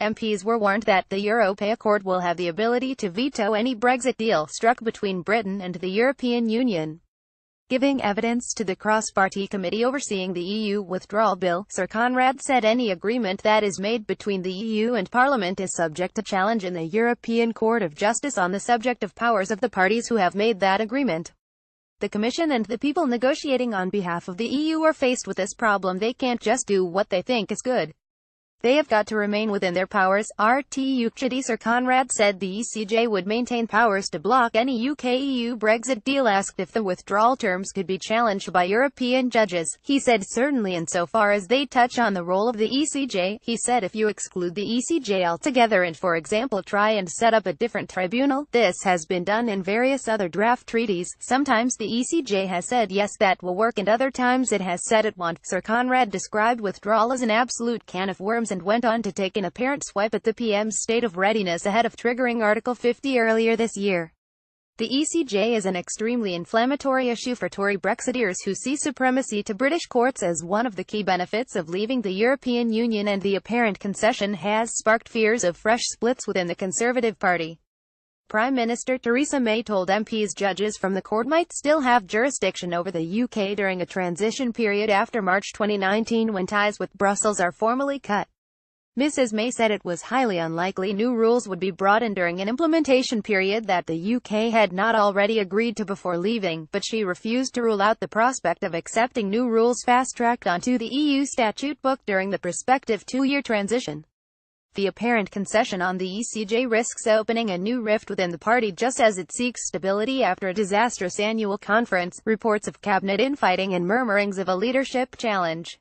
MPs were warned that the Europea court will have the ability to veto any Brexit deal struck between Britain and the European Union. Giving evidence to the cross-party committee overseeing the EU withdrawal bill, Sir Conrad said any agreement that is made between the EU and Parliament is subject to challenge in the European Court of Justice on the subject of powers of the parties who have made that agreement. The Commission and the people negotiating on behalf of the EU are faced with this problem. They can't just do what they think is good. They have got to remain within their powers. RTUKD Sir Conrad said the ECJ would maintain powers to block any UK-EU Brexit deal. Asked if the withdrawal terms could be challenged by European judges, he said certainly insofar as they touch on the role of the ECJ. He said if you exclude the ECJ altogether and for example try and set up a different tribunal, this has been done in various other draft treaties. Sometimes the ECJ has said yes, that will work, and other times it has said it won't. Sir Conrad described withdrawal as an absolute can of worms and went on to take an apparent swipe at the PM's state of readiness ahead of triggering Article 50 earlier this year. The ECJ is an extremely inflammatory issue for Tory Brexiteers who see supremacy to British courts as one of the key benefits of leaving the European Union, and the apparent concession has sparked fears of fresh splits within the Conservative Party. Prime Minister Theresa May told MPs judges from the court might still have jurisdiction over the UK during a transition period after March 2019 when ties with Brussels are formally cut. Mrs May said it was highly unlikely new rules would be brought in during an implementation period that the UK had not already agreed to before leaving, but she refused to rule out the prospect of accepting new rules fast-tracked onto the EU statute book during the prospective two-year transition. The apparent concession on the ECJ risks opening a new rift within the party just as it seeks stability after a disastrous annual conference, reports of cabinet infighting and murmurings of a leadership challenge.